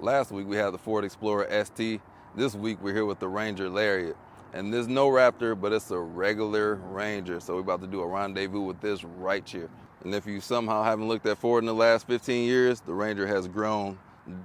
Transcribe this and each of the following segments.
Last week we had the Ford Explorer ST. This week we're here with the Ranger Lariat. And there's no Raptor, but it's a regular Ranger. So we're about to do a rendezvous with this right here. And if you somehow haven't looked at Ford in the last 15 years, the Ranger has grown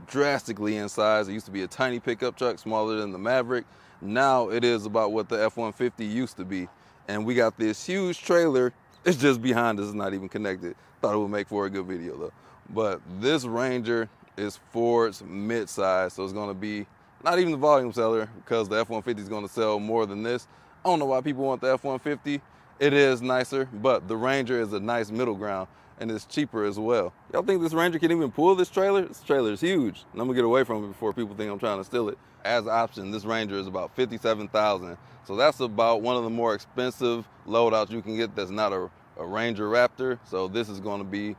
drastically in size. It used to be a tiny pickup truck, smaller than the Maverick. Now it is about what the F-150 used to be. And we got this huge trailer. It's just behind us, it's not even connected. Thought it would make for a good video though. But this Ranger is Ford's mid-size, so it's gonna be not even the volume seller because the F-150 is gonna sell more than this. I don't know why people want the F-150. It is nicer, but the Ranger is a nice middle ground and it's cheaper as well. Y'all think this Ranger can even pull this trailer? This trailer is huge. And I'm gonna get away from it before people think I'm trying to steal it. As an option, this Ranger is about $57,000. So that's about one of the more expensive loadouts you can get that's not a Ranger Raptor. So this is gonna be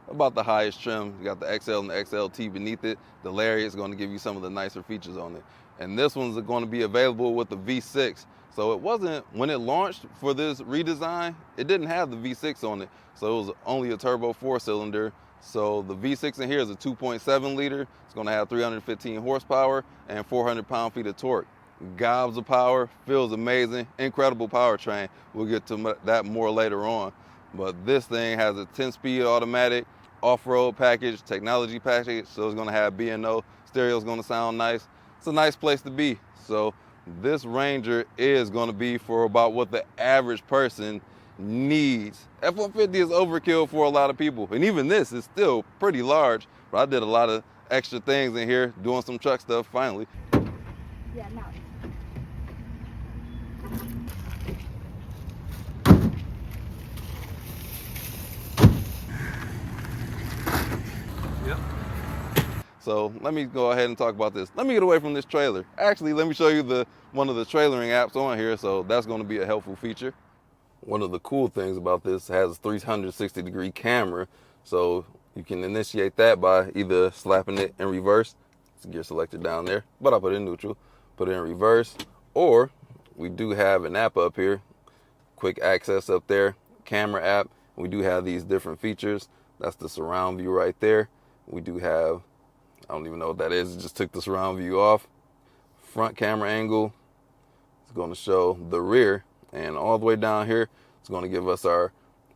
about the highest trim. You got the XL and the XLT beneath it. The Lariat is going to give you some of the nicer features on it. And this one's going to be available with the V6. So it wasn't, when it launched for this redesign, it didn't have the V6 on it. So it was only a turbo 4-cylinder. So the V6 in here is a 2.7 liter. It's going to have 315 horsepower and 400 pound-feet of torque. Gobs of power, feels amazing, incredible powertrain. We'll get to that more later on. But this thing has a 10-speed automatic, off-road package, technology package, so it's gonna have B&O, stereo's gonna sound nice. It's a nice place to be. So this Ranger is gonna be for about what the average person needs. F-150 is overkill for a lot of people, and even this is still pretty large, but I did a lot of extra things in here, doing some truck stuff finally. Yeah, no. So let me go ahead and talk about this. Let me get away from this trailer. Actually, let me show you one of the trailering apps on here. So that's going to be a helpful feature. One of the cool things about this has a 360-degree camera. So you can initiate that by either slapping it in reverse. It's gear selector down there, but I'll put it in neutral. Put it in reverse. Or we do have an app up here. Quick access up there. Camera app. We do have these different features. That's the surround view right there. We do have, I don't even know what that is. It just took the surround view off. Front camera angle. It's going to show the rear. And all the way down here, it's going to give us our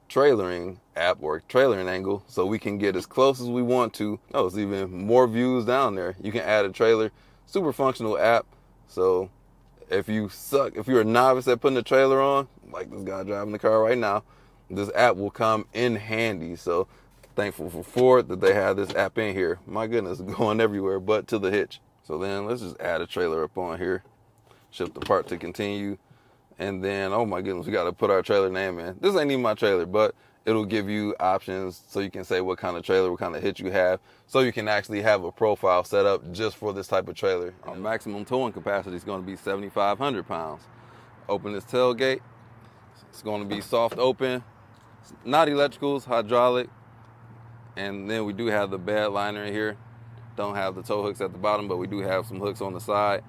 trailering app or trailering angle so we can get as close as we want to. Oh, it's even more views down there. You can add a trailer. Super functional app. So if you suck, if you're a novice at putting a trailer on, like this guy driving the car right now, this app will come in handy. So thankful for Ford that they have this app in here. My goodness, going everywhere but to the hitch. So then let's just add a trailer up on here. Ship the part to continue. And then, oh my goodness, we got to put our trailer name in. This ain't even my trailer, but it'll give you options so you can say what kind of trailer, what kind of hitch you have. So you can actually have a profile set up just for this type of trailer. Our maximum towing capacity is going to be 7,500 pounds. Open this tailgate. It's going to be soft open. It's not electricals, hydraulic. And then we do have the bed liner in here. Don't have the tow hooks at the bottom, but we do have some hooks on the side.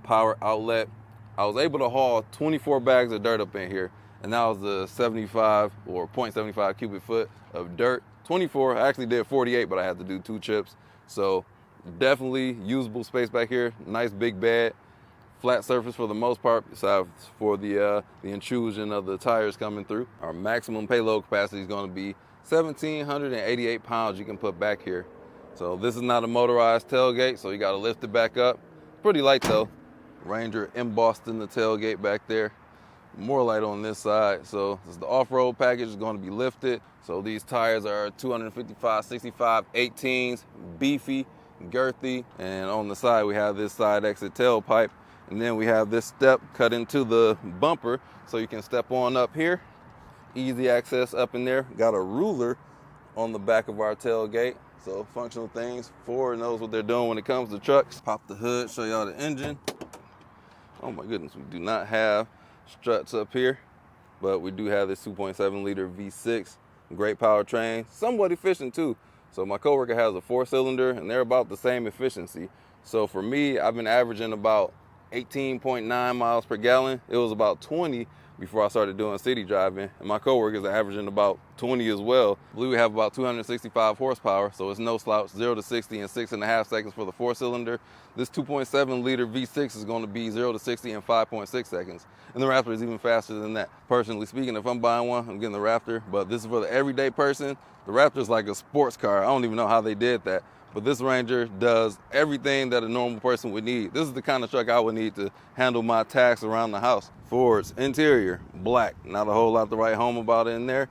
Power outlet. I was able to haul 24 bags of dirt up in here, and that was the 75 or 0.75 cubic foot of dirt. 24, I actually did 48, but I had to do 2 trips. So definitely usable space back here. Nice big bed, flat surface for the most part, besides for the intrusion of the tires coming through. Our maximum payload capacity is going to be 1,788 pounds you can put back here. So this is not a motorized tailgate, so you got to lift it back up. Pretty light though. Ranger embossed in the tailgate back there. More light on this side. So this is the off-road package is going to be lifted. So these tires are 255, 65, 18s, beefy, girthy. And on the side, we have this side exit tailpipe. And then we have this step cut into the bumper. So you can step on up here. Easy access up in there. Got a ruler on the back of our tailgate. So functional things. Ford knows what they're doing when it comes to trucks. Pop the hood, show y'all the engine. Oh my goodness, we do not have struts up here, but we do have this 2.7 liter V6. Great powertrain, somewhat efficient too. So my coworker has a 4-cylinder and they're about the same efficiency. So for me, I've been averaging about 18.9 miles per gallon. It was about 20 before I started doing city driving, and my coworkers are averaging about 20 as well. I believe we have about 265 horsepower, so it's no slouch. 0 to 60 in 6.5 seconds for the 4-cylinder. This 2.7 liter V6 is going to be 0 to 60 in 5.6 seconds, and the Raptor is even faster than that. Personally speaking, if I'm buying one, I'm getting the Raptor, but this is for the everyday person. The Raptor is like a sports car. I don't even know how they did that. But this Ranger does everything that a normal person would need. This is the kind of truck I would need to handle my tasks around the house. Ford's interior, black. Not a whole lot to write home about in there.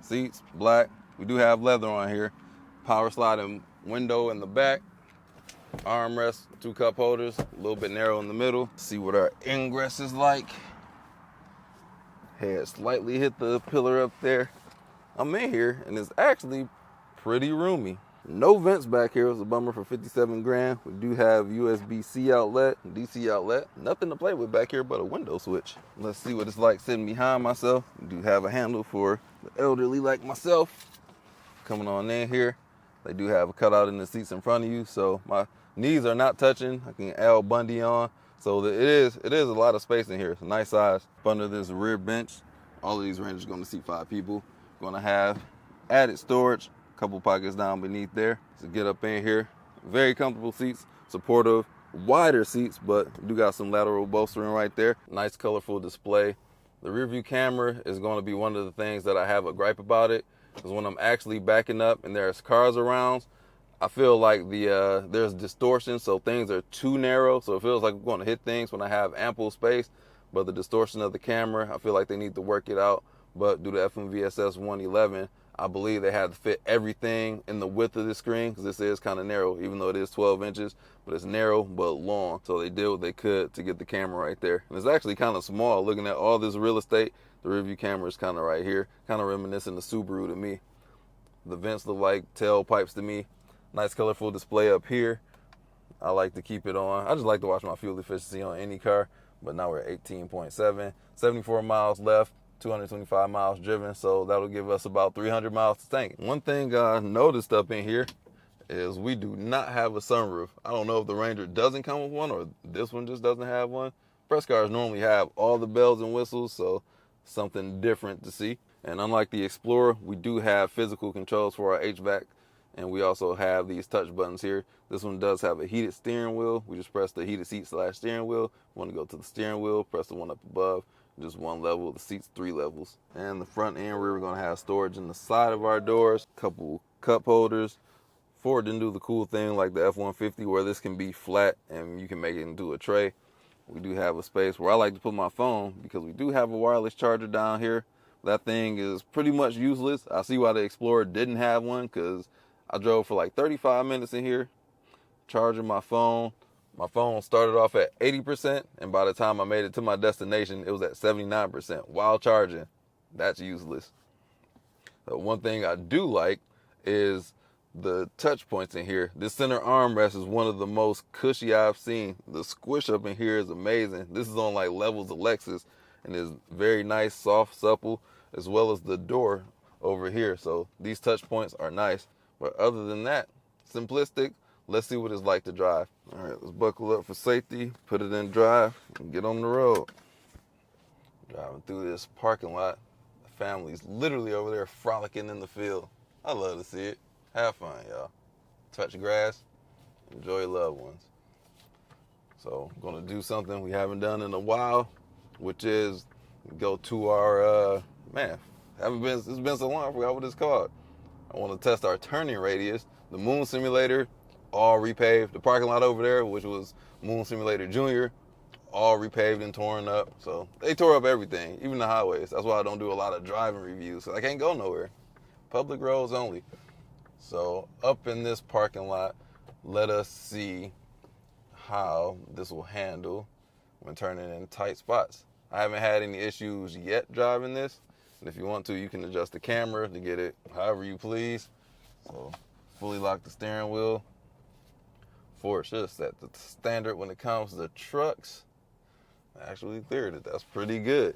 Seats, black. We do have leather on here. Power sliding window in the back. Armrest, 2 cup holders, a little bit narrow in the middle. See what our ingress is like. Head slightly hit the pillar up there. I'm in here, and it's actually pretty roomy. No vents back here. It was a bummer for 57 grand. We do have USB-C outlet, DC outlet. Nothing to play with back here but a window switch. Let's see what it's like sitting behind myself. We do have a handle for the elderly like myself. Coming on in here. They do have a cutout in the seats in front of you, so my knees are not touching. I can Al Bundy on. So it is a lot of space in here. It's a nice size. Up under this rear bench, all of these Rangers are going to seat 5 people. Going to have added storage. Couple pockets down beneath there to get up in here. Very comfortable seats, supportive, wider seats, but do got some lateral bolstering right there. Nice colorful display. The rear view camera is going to be one of the things that I have a gripe about it, because when I'm actually backing up and there's cars around, I feel like there's distortion, so things are too narrow, so it feels like I'm going to hit things when I have ample space. But the distortion of the camera, I feel like they need to work it out. But due to FMVSS 111, I believe they had to fit everything in the width of the screen, because this is kind of narrow, even though it is 12 inches, but it's narrow but long. So they did what they could to get the camera right there. And it's actually kind of small. Looking at all this real estate, the rear view camera is kind of right here, kind of reminiscent of Subaru to me. The vents look like tailpipes to me. Nice colorful display up here. I like to keep it on. I just like to watch my fuel efficiency on any car, but now we're at 18.7, 74 miles left. 225 miles driven, so that'll give us about 300 miles to tank. One thing I noticed up in here is we do not have a sunroof. I don't know if the Ranger doesn't come with one or this one just doesn't have one. Press cars normally have all the bells and whistles, so something different to see. And unlike the Explorer, we do have physical controls for our HVAC, and we also have these touch buttons here. This one does have a heated steering wheel. We just press the heated seat / steering wheel. If you want to go to the steering wheel, press the one up above. Just one level, the seat's 3 levels. And the front and rear, we're gonna have storage in the side of our doors, couple cup holders. Ford didn't do the cool thing like the F-150 where this can be flat and you can make it into a tray. We do have a space where I like to put my phone, because we do have a wireless charger down here. That thing is pretty much useless. I see why the Explorer didn't have one, because I drove for like 35 minutes in here, charging my phone. My phone started off at 80%, and by the time I made it to my destination, it was at 79% while charging. That's useless. One thing I do like is the touch points in here. This center armrest is one of the most cushy I've seen. The squish up in here is amazing. This is on like levels of Lexus, and is very nice, soft, supple, as well as the door over here. So these touch points are nice. But other than that, simplistic. Let's see what it's like to drive. All right, let's buckle up for safety, put it in drive, and get on the road. Driving through this parking lot. The family's literally over there frolicking in the field. I love to see it. Have fun, y'all. Touch grass, enjoy your loved ones. So I'm gonna do something we haven't done in a while, which is go to our, it's been so long, I forgot what it's called. I wanna test our turning radius. The Moon Simulator, all repaved. The parking lot over there, which was Moon Simulator Junior, all repaved and torn up. So they tore up everything, even the highways. That's why I don't do a lot of driving reviews, so I can't go nowhere. Public roads only. So up in this parking lot, let us see how this will handle when turning in tight spots. I haven't had any issues yet driving this. And if you want to, you can adjust the camera to get it however you please. So fully lock the steering wheel. Ford should have set the standard when it comes to trucks. I actually cleared it. That's pretty good.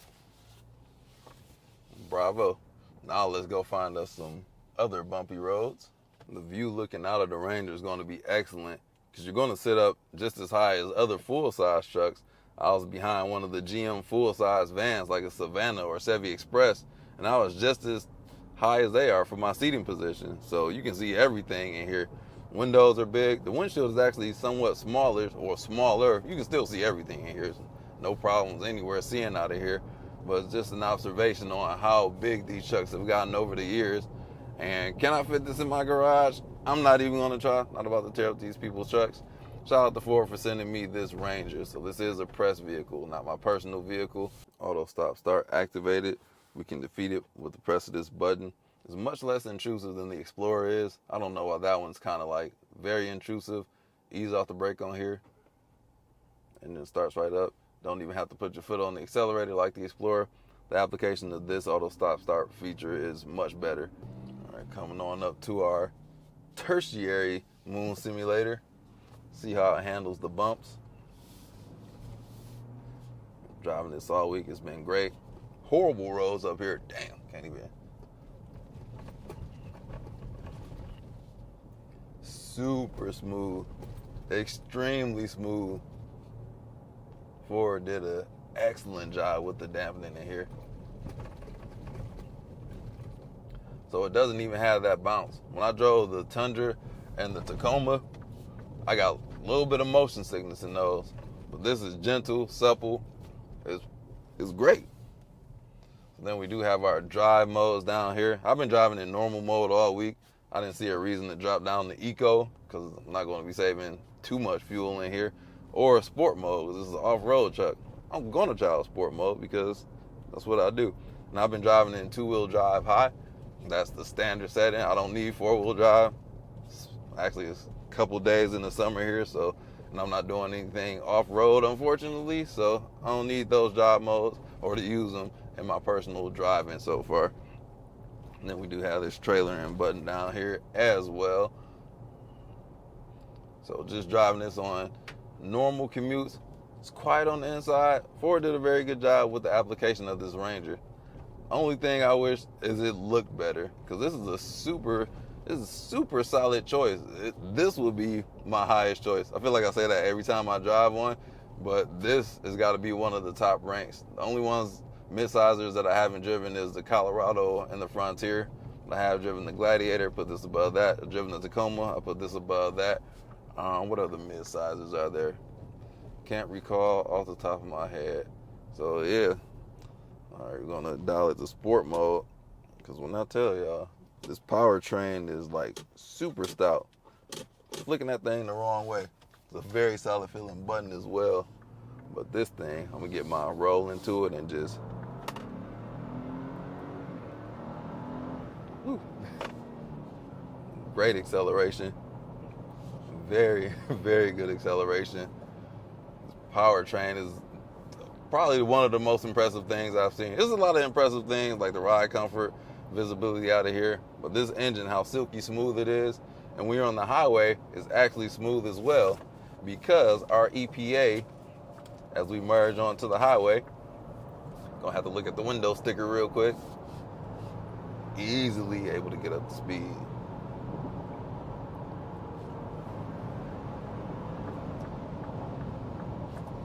Bravo. Now let's go find us some other bumpy roads. The view looking out of the Ranger is going to be excellent. because you're going to sit up just as high as other full-size trucks. I was behind one of the GM full-size vans like a Savannah or Chevy Express, and I was just as high as they are for my seating position. So you can see everything in here. Windows are big. The windshield is actually somewhat smaller. You can still see everything in here. No problems anywhere seeing out of here. But it's just an observation on how big these trucks have gotten over the years. And can I fit this in my garage? I'm not even going to try. Not about to tear up these people's trucks. Shout out to Ford for sending me this Ranger. So this is a press vehicle, not my personal vehicle. Auto stop start activated. We can defeat it with the press of this button. It's much less intrusive than the Explorer is. I don't know why that one's kind of like very intrusive. Ease off the brake on here. And then starts right up. Don't even have to put your foot on the accelerator like the Explorer. The application of this auto stop start feature is much better. All right, coming on up to our tertiary moon simulator. See how it handles the bumps. Driving this all week, it's been great. Horrible roads up here. Damn, can't even. Super smooth, extremely smooth. Ford did an excellent job with the dampening in here. So it doesn't even have that bounce. When I drove the Tundra and the Tacoma, I got a little bit of motion sickness in those. But this is gentle, supple. It's great. So then we do have our drive modes down here. I've been driving in normal mode all week. I didn't see a reason to drop down to eco because I'm not going to be saving too much fuel in here. Or sport mode, because this is an off-road truck. I'm going to try sport mode because that's what I do. And I've been driving in two-wheel drive high. That's the standard setting. I don't need four-wheel drive. Actually, it's a couple days in the summer here, so and I'm not doing anything off-road, unfortunately, so I don't need those drive modes or to use them in my personal driving so far. And then we do have this trailer and button down here as well. So just driving this on normal commutes. It's quiet on the inside. Ford did a very good job with the application of this Ranger. Only thing I wish is it looked better, because this is a super solid choice. This would be my highest choice. I feel like I say that every time I drive one, but this has got to be one of the top ranks. The only ones mid-sizers that I haven't driven is the Colorado and the Frontier. I have driven the Gladiator, put this above that. I've driven the Tacoma, I put this above that. What other mid-sizes are there? Can't recall off the top of my head. So yeah. All right, we're gonna dial it to sport mode, because when I tell y'all, this powertrain is like super stout. Flicking that thing the wrong way. It's a very solid feeling button as well. But this thing, I'm gonna get my roll into it and just. Woo. Great acceleration. Very, very good acceleration. This powertrain is probably one of the most impressive things I've seen. There's a lot of impressive things like the ride comfort, visibility out of here, but this engine, how silky smooth it is, and when you're on the highway, is actually smooth as well, because our EPA, as we merge onto the highway, gonna have to look at the window sticker real quick, easily able to get up to speed.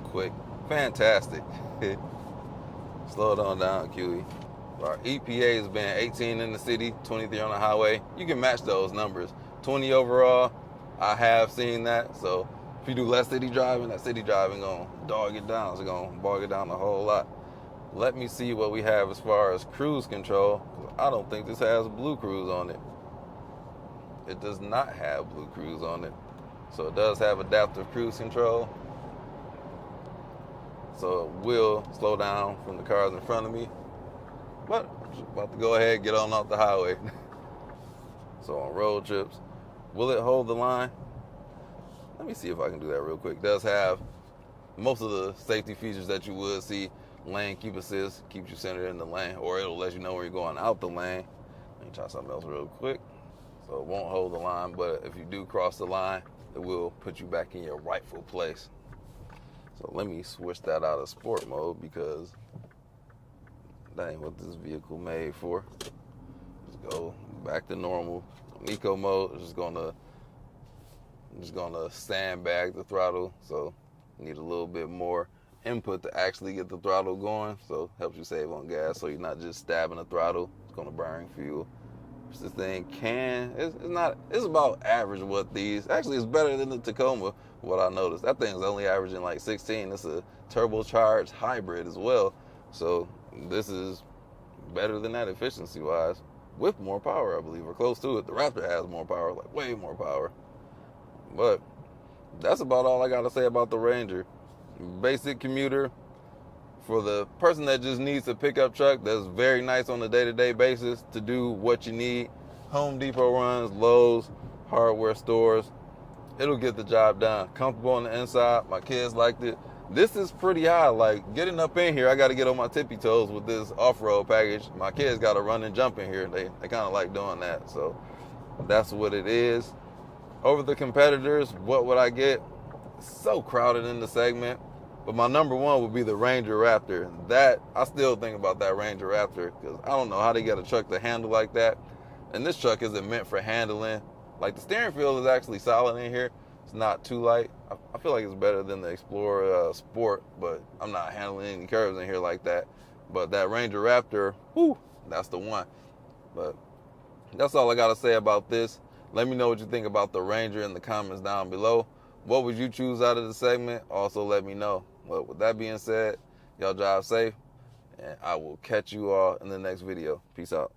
Quick, fantastic. Slow it on down, QE. Our EPA has been 18 in the city, 23 on the highway. You can match those numbers. 20 overall, I have seen that. So if you do less city driving, that city driving gonna dog it down. It's gonna bog it down a whole lot. Let me see what we have as far as cruise control. I don't think this has Blue Cruise on it. It does not have Blue Cruise on it. So it does have adaptive cruise control. So it will slow down from the cars in front of me. But I'm just about to go ahead and get on off the highway. So on road trips, will it hold the line? Let me see if I can do that real quick. It does have most of the safety features that you would see. Lane keep assist, keeps you centered in the lane, or it'll let you know when you're going out the lane. Let me try something else real quick. So it won't hold the line, but if you do cross the line, it will put you back in your rightful place. So let me switch that out of sport mode, because that ain't what this vehicle made for. Just go back to normal. Eco mode is just gonna I'm just gonna sandbag the throttle, so you need a little bit more input to actually get the throttle going, so helps you save on gas, so you're not just stabbing the throttle. It's gonna burn fuel. This thing it's about average what these, actually it's better than the Tacoma, what I noticed. That thing's only averaging like 16. It's a turbocharged hybrid as well, so this is better than that efficiency wise, with more power, I believe, or close to it. The Raptor has more power, like way more power. But that's about all I gotta say about the Ranger. Basic commuter for the person that just needs a pickup truck that's very nice on a day-to-day basis to do what you need. Home Depot runs, Lowe's, hardware stores. It'll get the job done. Comfortable on the inside. My kids liked it. This is pretty high. Like, getting up in here, I got to get on my tippy toes with this off-road package. My kids got to run and jump in here. They kind of like doing that. So that's what it is. Over the competitors, what would I get? It's so crowded in the segment. But my number one would be the Ranger Raptor. That, I still think about that Ranger Raptor because I don't know how they get a truck to handle like that. And this truck isn't meant for handling. Like, the steering feel is actually solid in here. It's not too light. I feel like it's better than the Explorer Sport, but I'm not handling any curves in here like that. But that Ranger Raptor, whoo, that's the one. But that's all I got to say about this. Let me know what you think about the Ranger in the comments down below. What would you choose out of the segment? Also, let me know. But with that being said, y'all drive safe, and I will catch you all in the next video. Peace out.